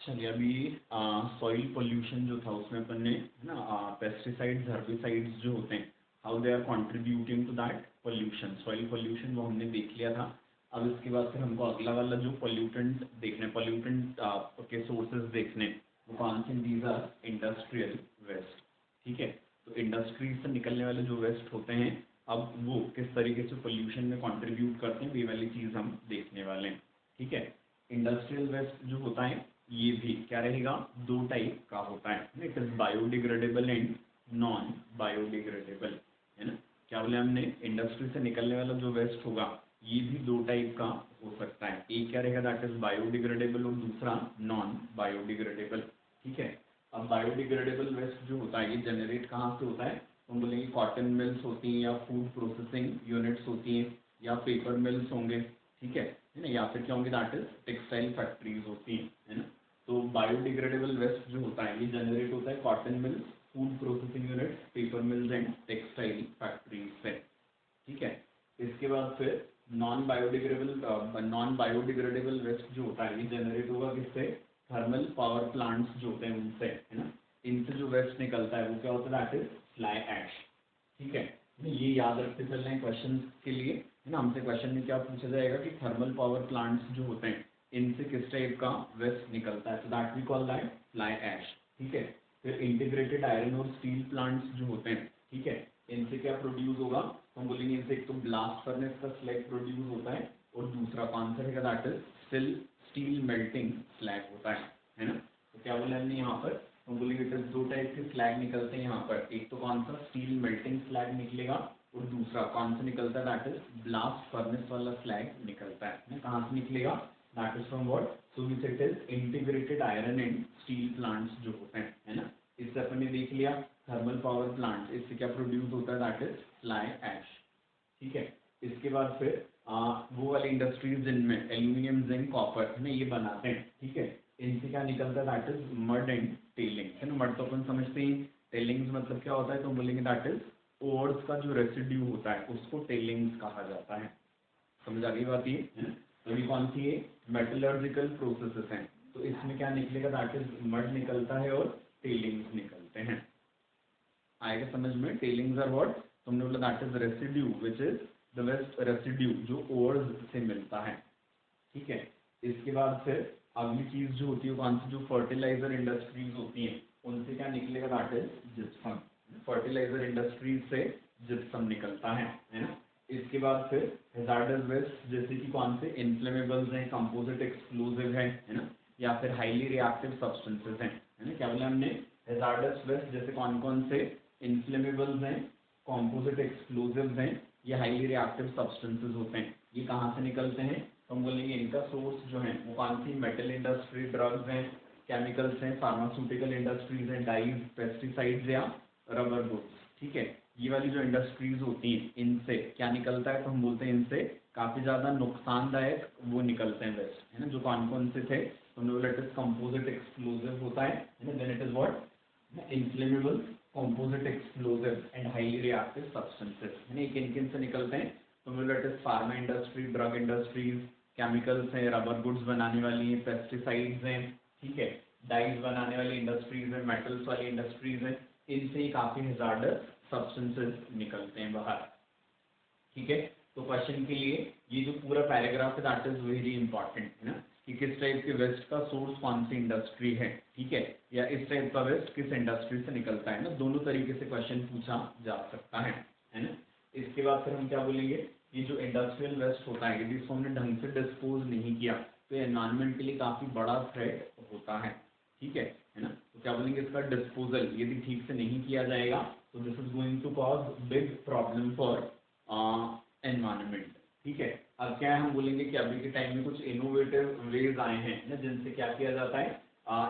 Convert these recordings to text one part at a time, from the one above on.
चलिए अभी soil pollution जो था उसमें अपन ने है ना पेस्टिसाइड्स हर्बिसाइड्स जो होते हैं how they are contributing to that pollution soil pollution वो हमने देख लिया था। अब इसके बाद फिर हमको अगला वाला जो पोल्यूटेंट देखने पोल्यूटेंट के सोर्सेज देखने वो कौन से दीज आर इंडस्ट्रियल वेस्ट। ठीक है, तो इंडस्ट्रीज से निकलने वाले जो वेस्ट होते हैं अब वो किस तरीके से पोल्यूशन में कंट्रीब्यूट करते हैं ये वाली चीज़ हम देखने वाले हैं। ठीक है, इंडस्ट्रियल वेस्ट जो होता है ये भी क्या रहेगा, दो टाइप का होता है। It is biodegradable and non biodegradable, है ना। क्या बोले हमने, इंडस्ट्री से निकलने वाला जो वेस्ट होगा ये भी दो टाइप का हो सकता है। एक क्या रहेगा, दैट इज बायोडिग्रेडेबल, और दूसरा नॉन बायोडिग्रेडेबल। ठीक है, अब बायोडिग्रेडेबल वेस्ट जो होता है ये जनरेट कहाँ से होता है, तो हम बोलेंगे कॉटन मिल्स होती हैं या फूड प्रोसेसिंग यूनिट्स होती हैं या पेपर मिल्स होंगे। ठीक है ना, या फिर क्या होंगे, दैट इज टेक्सटाइल फैक्ट्रीज होती हैं, है ना। तो बायोडिग्रेडेबल वेस्ट जो होता है ये जनरेट होता है cotton mills, food processing units, paper mills and textile factories से। ठीक है, इसके बाद फिर नॉन बायोडिग्रेडेबल वेस्ट जो होता है ये जनरेट होगा किससे, थर्मल पावर प्लांट्स जो होते हैं उनसे, है ना। इनसे जो वेस्ट निकलता है वो क्या होता है, दैट इज फ्लाई ऐश। ठीक है, ये याद रखते चलना है क्वेश्चन के लिए, है ना। हमसे क्वेश्चन में क्या पूछा जाएगा कि थर्मल पावर प्लांट्स जो होते हैं इनसे किस टाइप का वेस्ट निकलता है, तो that we call that fly ash. ठीक है, फिर इंटीग्रेटेड आयरन और स्टील प्लांट्स जो होते हैं, ठीक है, इनसे क्या प्रोड्यूस होगा, तो हम बोलेंगे इनसे एक तो ब्लास्ट फर्नेस का स्लैग प्रोड्यूस होता है और दूसरा कौन सा रहेगा, that is steel melting slag होता है ना। तो क्या बोला हमने यहाँ पर, हम बोलेंगे दो टाइप के स्लैग निकलते हैं यहाँ पर, एक तो कौन सा स्टील मेल्टिंग स्लैग निकलेगा और दूसरा कौन सा निकलता है, दैट इज ब्लास्ट फर्नेस वाला स्लैग निकलता है। कहाँ से निकलेगा, that is from what, so it is integrated iron and steel plants जो होते हैं, है ना। इससे अपन ने देख लिया थर्मल पावर प्लांट, इससे क्या प्रोड्यूस होता है, दैट इज फ्लाई ऐश। ठीक है, इसके बाद फिर वो वाली इंडस्ट्रीज जिनमें एल्यूमिनियम जिंक कॉपर है ना ये बनाते हैं, ठीक है, इनसे क्या निकलता है, that is mud and tellings, है ना। मड तो अपन समझते हैं, टेलिंग्स मतलब क्या होता है, तो बोलेंगे दैट इज ओर्स का जो रेसिड्यू होता है उसको टेलिंग्स कहा जाता है। समझ आ गई बात ये, है ना। तो ये कौन सी है, मेटलर्जिकल प्रोसेसेस हैं, तो इसमें क्या निकलेगा, दैट इज मड निकलता है और टेलिंग्स निकलते हैं। आएगा समझ में, टेलिंग्स आर व्हाट, तुमने बोला that is residue which is the waste residue जो ओर्स से मिलता है। ठीक है, इसके बाद फिर अगली चीज जो होती है कौन सी, जो फर्टिलाइजर इंडस्ट्रीज होती हैं उनसे क्या निकलेगा, that is gypsum. Fertilizer industries से जिप्सम निकलता है ना। इसके बाद फिर हैजार्डस वेस्ट जैसे कि कौन से, इन्फ्लेमेबल्स हैं, कंपोजिट एक्सप्लोजिव है ना, या फिर हाईली रिएक्टिव सब्सटेंसेस हैं, है ना। क्या बोला हमने, हैजार्डस वेस्ट जैसे कौन कौन से, इन्फ्लेमेबल्स हैं, कंपोजिट एक्सप्लोजिव्स हैं, ये हाईली रिएक्टिव सब्सटेंसेस होते हैं। ये कहाँ से निकलते हैं, तो हम बोलेंगे इनका सोर्स जो है वो कौन सी, मेटल इंडस्ट्री, ड्रग्स हैं, केमिकल्स हैं, फार्मास्यूटिकल इंडस्ट्रीज हैं, डाइज, पेस्टिसाइड्स या रबर गुड्स। ठीक है, ये वाली जो इंडस्ट्रीज होती हैं इनसे क्या निकलता है, तो हम बोलते हैं इनसे काफ़ी ज़्यादा नुकसानदायक वो निकलते हैं वेस्ट, है ना। जो कौन कौन से थे, तो हमने बोला इट इज कंपोजिट एक्सप्लोजिव होता है ना, then it is what, inflammable, composite explosive and highly reactive substances, है ना। किन किन से निकलते हैं, तो मतलब it is pharma industry, drug industries, chemicals हैं, रबर गुड्स बनाने वाली हैं, पेस्टिसाइड्स हैं, ठीक है, डाइज बनाने वाली इंडस्ट्रीज हैं, मेटल्स वाली इंडस्ट्रीज हैं, इनसे ही काफ़ी हैजार्डस सब्सटेंसेस निकलते हैं बाहर। ठीक है, तो क्वेश्चन के लिए ये जो पूरा पैराग्राफ है दैट इज वेरी इंपॉर्टेंट, है ना, कि किस टाइप के वेस्ट का सोर्स कौन सी इंडस्ट्री है, ठीक है, या इस टाइप का वेस्ट किस इंडस्ट्री से निकलता है ना, दोनों तरीके से क्वेश्चन पूछा जा सकता है ना। इसके बाद फिर हम क्या बोलेंगे, ये जो इंडस्ट्रियल वेस्ट होता है यदि इसको हमने ढंग से डिस्पोज नहीं किया तो एनवायरनमेंट के लिए काफ़ी बड़ा थ्रेट होता है। ठीक है ना, तो क्या बोलेंगे, इसका डिस्पोजल यदि ठीक से नहीं किया जाएगा तो this is going to cause big problem for environment. ठीक है, अब क्या है, हम बोलेंगे कि अभी के टाइम में कुछ इनोवेटिव वेज आए हैं ना जिनसे क्या किया जाता है,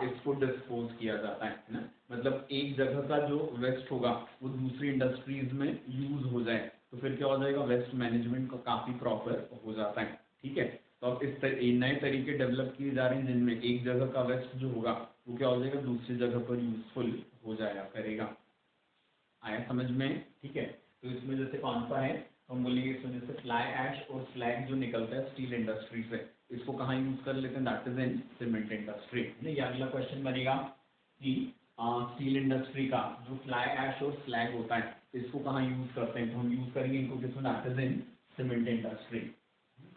इसको डिस्पोज किया जाता है ना। मतलब एक जगह का जो वेस्ट होगा वो दूसरी इंडस्ट्रीज में यूज हो जाए तो फिर क्या हो जाएगा, वेस्ट मैनेजमेंट का काफ़ी प्रॉपर हो जाता है। ठीक है, तो अब इस नए तरीके डेवलप किए जा रहे हैं जिनमें एक जगह का वेस्ट जो होगा वो क्या हो जाएगा, दूसरी जगह पर यूजफुल हो जाया करेगा। आया समझ में, ठीक है। तो इसमें जैसे कौन सा है, हम बोलेंगे इसमें जैसे फ्लाई ऐश और स्लैग जो निकलता है स्टील इंडस्ट्री से, इसको कहाँ यूज कर लेते हैं, that is in cement industry. ये अगला क्वेश्चन बनेगा कि स्टील इंडस्ट्री का जो फ्लाई ऐश और स्लैग होता है इसको कहाँ यूज करते हैं, तो हम यूज करेंगे इनको किसमें, that is in cement industry.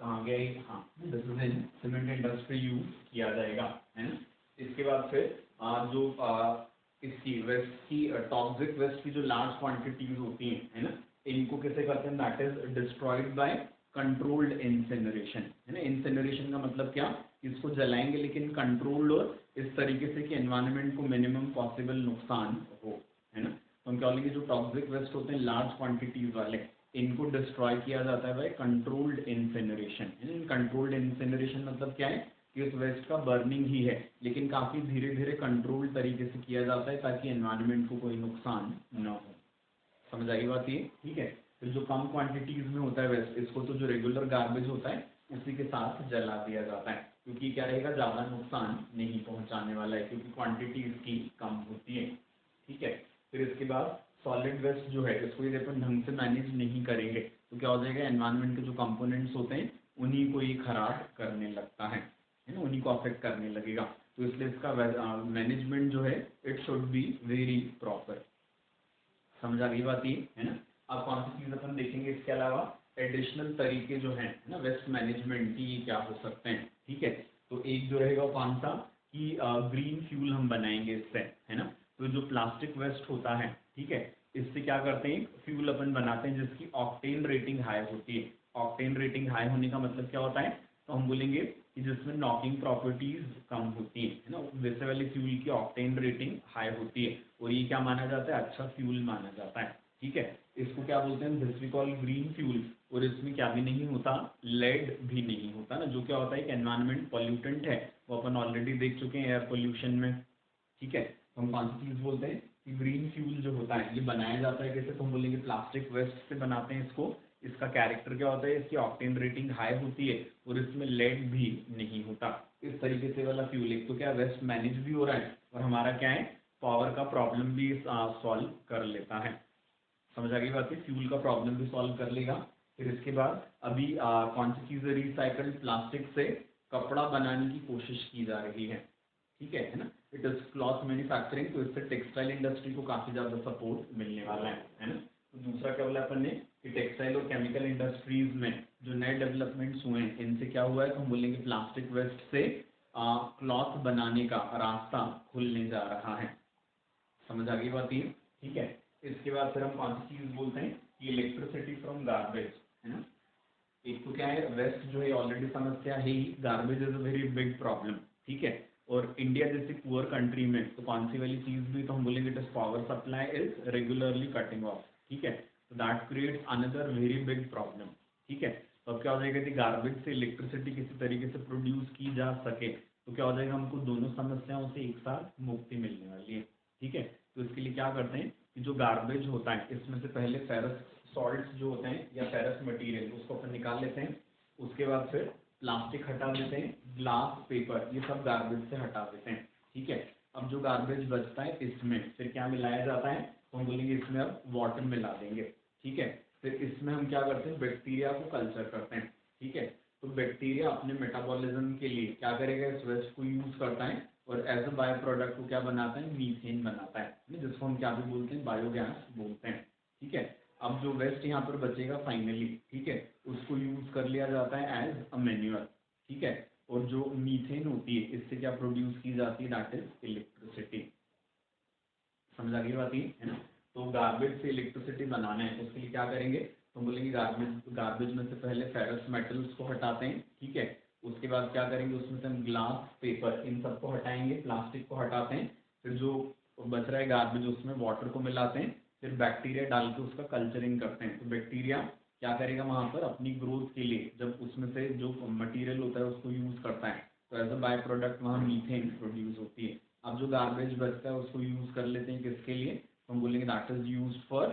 कहाँ गए, हाँ this is in cement industry use किया जाएगा, है ना। इसके बाद फिर जो इसकी वेस्ट की टॉक्सिक वेस्ट की जो लार्ज क्वांटिटीज होती हैं, है ना, इनको कैसे करते हैं, that is destroyed by controlled incineration, है ना। इंसिनरेशन का मतलब क्या, इसको जलाएंगे लेकिन कंट्रोल्ड और इस तरीके से कि एनवायरनमेंट को मिनिमम पॉसिबल नुकसान हो, है ना। तो हम क्या बोलेंगे, जो टॉक्सिक वेस्ट होते हैं लार्ज क्वांटिटीज वाले, इनको डिस्ट्रॉय किया जाता है by controlled incineration. Controlled incineration मतलब क्या है कि उस वेस्ट का बर्निंग ही है लेकिन काफी धीरे धीरे कंट्रोल्ड तरीके से किया जाता है ताकि एनवायरनमेंट को कोई नुकसान न हो। समझ आई बात ये, ठीक है। फिर जो कम क्वांटिटीज में होता है वेस्ट, इसको तो जो रेगुलर गार्बेज होता है उसी के साथ जला दिया जाता है, क्योंकि क्या रहेगा, ज्यादा नुकसान नहीं पहुंचाने वाला है क्योंकि क्वांटिटी इसकी कम होती है, ठीक है। फिर इसके बाद सॉलिड वेस्ट जो है इसको यदि अपन ढंग से मैनेज नहीं करेंगे तो क्या हो जाएगा, एनवायरनमेंट के जो कंपोनेंट्स होते हैं उन्हीं को ही खराब करने लगता है ना, उन्हीं को अफेक्ट करने लगेगा। तो इसलिए इसका मैनेजमेंट जो है it should be very proper. समझ आ गई बात ये, है ना। अब कौन सी चीज अपन देखेंगे इसके अलावा, एडिशनल तरीके जो हैं ना वेस्ट मैनेजमेंट की, ये क्या हो सकते हैं, ठीक है। तो एक जो रहेगा कौन सा कि ग्रीन फ्यूल हम बनाएंगे इससे, है ना। तो जो प्लास्टिक वेस्ट होता है, ठीक है, इससे क्या करते हैं, फ्यूल अपन बनाते हैं जिसकी ऑक्टेन रेटिंग हाई होती है। ऑक्टेन रेटिंग हाई होने का मतलब क्या होता है, तो हम बोलेंगे कि जिसमें नॉकिंग प्रॉपर्टीज कम होती है ना, वैसे वाले फ्यूल की ऑक्टेन रेटिंग हाई होती है और ये क्या माना जाता है, अच्छा फ्यूल माना जाता है, ठीक है। इसको क्या बोलते हैं, this we call green fuel. और इसमें क्या भी नहीं होता, लेड भी नहीं होता ना, जो क्या होता है कि एनवायरमेंट पॉल्यूटेंट है, वो अपन ऑलरेडी देख चुके हैं एयर पोल्यूशन में, ठीक है। तो हम कौन सी चीज बोलते हैं कि ग्रीन फ्यूल जो होता है ये बनाया जाता है कैसे, तो हम बोलेंगे प्लास्टिक वेस्ट से बनाते हैं इसको। इसका कैरेक्टर क्या होता है, इसकी ऑक्टेन रेटिंग हाई होती है और इसमें लेड भी नहीं होता। इस तरीके से वाला फ्यूल, एक तो क्या वेस्ट मैनेज भी हो रहा है और हमारा क्या है, पावर का प्रॉब्लम भी सॉल्व कर लेता है। समझ आ गई बात है, फ्यूल का प्रॉब्लम भी सॉल्व कर लेगा। फिर इसके बाद अभी कौन सी चीज़, रिसाइकल्ड प्लास्टिक से कपड़ा बनाने की कोशिश की जा रही है, ठीक है ना। इट इज क्लॉथ मैन्युफैक्चरिंग, तो इससे टेक्सटाइल इंडस्ट्री को काफ़ी ज़्यादा सपोर्ट मिलने वाला है ना। तो दूसरा क्या बोला अपन ने कि टेक्सटाइल और केमिकल इंडस्ट्रीज में जो नए डेवलपमेंट्स हुए हैं इनसे क्या हुआ है, तो हम बोलेंगे प्लास्टिक वेस्ट से क्लॉथ बनाने का रास्ता खुलने जा रहा है। समझ आ गई बात ये, ठीक है। इसके बाद फिर हम कौन सी चीज बोलते हैं कि इलेक्ट्रिसिटी फ्रॉम गार्बेज, है ना। एक तो क्या है, वेस्ट जो है ऑलरेडी समस्या है ही, garbage is a very big problem, ठीक है। और इंडिया जैसे पुअर कंट्री में तो कौन सी वाली चीज भी, तो हम बोलेंगे it is power supply is regularly cutting of, ठीक है। तो that creates another very big problem, ठीक है। तो अब क्या हो जाएगा कि गार्बेज से इलेक्ट्रिसिटी किसी तरीके से प्रोड्यूस की जा सके तो क्या हो जाएगा, हमको दोनों समस्याओं से एक साथ मुक्ति मिलने वाली है, ठीक है। तो इसके लिए क्या करते हैं कि जो गार्बेज होता है इसमें से पहले फेरस सॉल्ट्स जो होते हैं या फेरस मटेरियल उसको अपन निकाल लेते हैं। उसके बाद फिर प्लास्टिक हटा देते हैं, ग्लास पेपर ये सब गार्बेज से हटा देते हैं, ठीक है। अब जो गार्बेज बचता है इसमें फिर क्या मिलाया जाता है, तो हम बोलेंगे इसमें अब वाटर मिला देंगे, ठीक है। फिर इसमें हम क्या करते हैं, बैक्टीरिया को कल्चर करते हैं, ठीक है। तो बैक्टीरिया अपने मेटाबॉलिज्म के लिए क्या करेगा, इस वेस्ट को यूज करता है और एज अ बायो प्रोडक्ट को क्या बनाता है, मीथेन बनाता है, जिसको हम क्या भी बोलते हैं, बायोगैस बोलते हैं, ठीक है। अब जो वेस्ट यहाँ पर बचेगा फाइनली, ठीक है, उसको यूज कर लिया जाता है एज अ मैन्यूअर, ठीक है। और जो मीथेन होती है इससे क्या प्रोड्यूस की जाती है, दैट इज इलेक्ट्रिसिटी। समझ आ गई बात ये, है ना। तो गार्बेज से इलेक्ट्रिसिटी बनाना है उसके लिए क्या करेंगे, तो बोलेंगे गार्बेज गार्बेज में से पहले फेरस मेटल्स को हटाते हैं, ठीक है। उसके बाद क्या करेंगे, उसमें से हम ग्लास पेपर इन सबको हटाएंगे, प्लास्टिक को हटाते हैं। फिर जो बच रहा है गार्बेज उसमें वाटर को मिलाते हैं, फिर बैक्टीरिया डाल के उसका कल्चरिंग करते हैं। तो बैक्टीरिया क्या करेगा वहाँ पर अपनी ग्रोथ के लिए, जब उसमें से जो मटीरियल होता है उसको यूज करता है तो एज अ बाय प्रोडक्ट वहाँ मीथेन प्रोड्यूस होती है। अब जो गार्बेज बचता है उसको यूज कर लेते हैं किसके लिए, तो हम बोलेंगे that is use for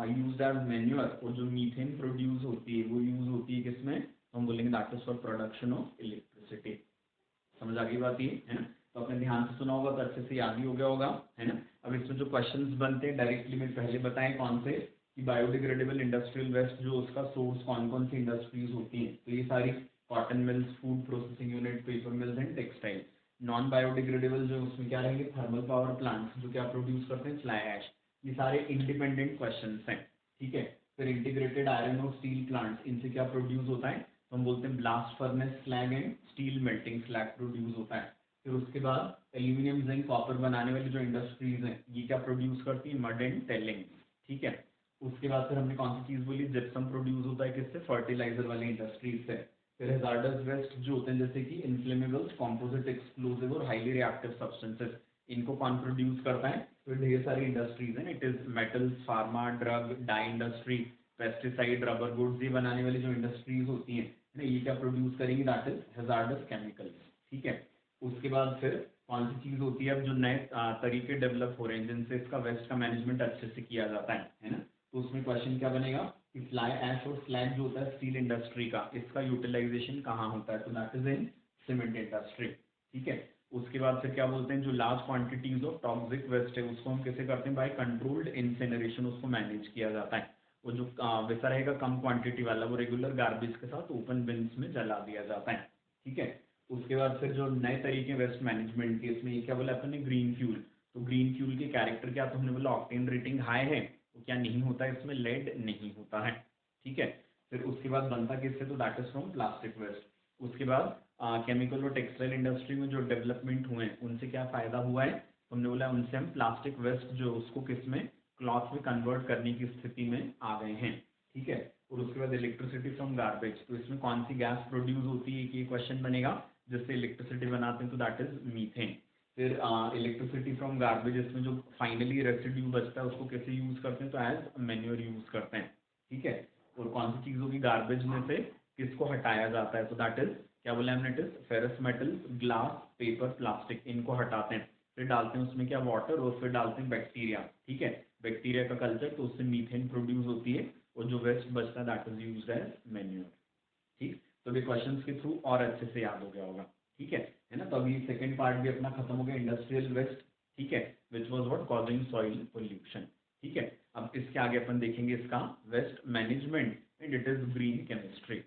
use as manure. और जो मीथेन प्रोड्यूस होती है वो यूज होती है किसमें, तो हम बोलेंगे that is for production of electricity. समझ आ गई बात ये, है ना। तो आपने ध्यान से सुना होगा तो अच्छे से याद ही हो गया होगा, है ना। अब इसमें जो क्वेश्चंस बनते हैं डायरेक्टली मैं पहले बताएं कौन से, कि बायोडिग्रेडेबल इंडस्ट्रियल वेस्ट जो उसका सोर्स कौन कौन सी इंडस्ट्रीज होती हैं, तो ये सारी cotton mills, food processing unit, paper mills and textile. Non biodegradable जो उसमें क्या रहेंगे, थर्मल पावर प्लांट्स जो क्या प्रोड्यूस करते हैं, फ्लाई ऐश। ये सारे इंडिपेंडेंट क्वेश्चन हैं, ठीक है। फिर इंटीग्रेटेड आयरन और स्टील प्लांट्स, इनसे क्या प्रोड्यूस होता है, तो हम बोलते हैं blast furnace slag and steel melting slag produce होता है। फिर उसके बाद एल्यूमिनियम, जिंक, कॉपर बनाने वाली जो इंडस्ट्रीज हैं, ये क्या प्रोड्यूस करती है, मड एंड टेलिंग, ठीक है। उसके बाद फिर हमने कौन सी चीज बोली, जिप्सम प्रोड्यूस होता है किससे, फर्टिलाइजर वाली इंडस्ट्रीज से। फिर हैजार्डस वेस्ट जो होते हैं जैसे कि इन्फ्लेमेबल्स, कॉम्पोजिट, एक्सप्लोजिव और हाईली रिएक्टिव सब्सटेंसेस, इनको कौन प्रोड्यूस करता है, तो ढेर सारी इंडस्ट्रीज हैं। It is metals, pharma, drug, dye industry, pesticide, rubber goods, ये बनाने वाली जो इंडस्ट्रीज होती हैं ना, ये क्या प्रोड्यूस करेंगी, दैट इज हैजार्डस केमिकल्स, ठीक है। उसके बाद फिर कौन सी चीज होती है, अब जो नए तरीके डेवलप हो रहे हैं जिनसे इसका वेस्ट का मैनेजमेंट अच्छे से किया जाता है ना, तो उसमें क्वेश्चन क्या बनेगा कि फ्लाई ऐश और स्लैग जो होता है स्टील इंडस्ट्री का, इसका यूटिलाइजेशन कहाँ होता है, तो that is in cement industry, ठीक है। उसके बाद फिर क्या बोलते हैं, जो large quantities of toxic waste है उसको हम कैसे करते हैं, बाय कंट्रोल्ड इंसिनरेशन उसको मैनेज किया जाता है। वो जो वैसा रहेगा कम क्वांटिटी वाला, वो रेगुलर गार्बेज के साथ ओपन बिन्स में जला दिया जाता है, ठीक है। उसके बाद फिर जो नए तरीके वेस्ट मैनेजमेंट के, इसमें क्या बोला अपन ने, ग्रीन फ्यूल। तो ग्रीन फ्यूल के कैरेक्टर क्या, तो हमने बोला ऑक्टेन रेटिंग हाई है, तो क्या नहीं होता है, इसमें लेड नहीं होता है, ठीक है। फिर उसके बाद बनता किससे, तो that is from plastic waste. उसके बाद केमिकल और टेक्सटाइल इंडस्ट्री में जो डेवलपमेंट हुए हैं उनसे क्या फायदा हुआ है, तो हमने बोला उनसे हम प्लास्टिक वेस्ट जो उसको किस में, क्लॉथ में कन्वर्ट करने की स्थिति में आ गए हैं, ठीक है। और उसके बाद इलेक्ट्रिसिटी फ्रॉम गार्बेज, तो इसमें कौन सी गैस प्रोड्यूस होती है, कि क्वेश्चन बनेगा, जिससे इलेक्ट्रिसिटी बनाते हैं, तो दैट इज मीथेन। फिर इलेक्ट्रिसिटी फ्रॉम गार्बेज, इसमें जो फाइनली रेसिड्यू बचता है उसको कैसे यूज करते हैं, तो एज मैन्योर यूज करते हैं, ठीक है। और कौन सी चीज़ होगी, गार्बेज में से किसको हटाया जाता है, तो दैट इज क्या बोला हमने, it is ferrous metals, glass, paper, plastic, इनको हटाते हैं। फिर डालते हैं उसमें क्या, वाटर, और फिर डालते हैं बैक्टीरिया, ठीक है। बैक्टीरिया का कल्चर, तो उससे मीथेन प्रोड्यूस होती है, और जो वेस्ट बचता है that is used as manure, ठीक। तो ये क्वेश्चंस के थ्रू और अच्छे से याद हो गया होगा, ठीक है ना। तो अभी सेकंड पार्ट भी अपना खत्म हो गया, इंडस्ट्रियल वेस्ट, ठीक है, which was what, causing soil pollution, ठीक है। अब इसके आगे अपन देखेंगे इसका waste management and it is green chemistry.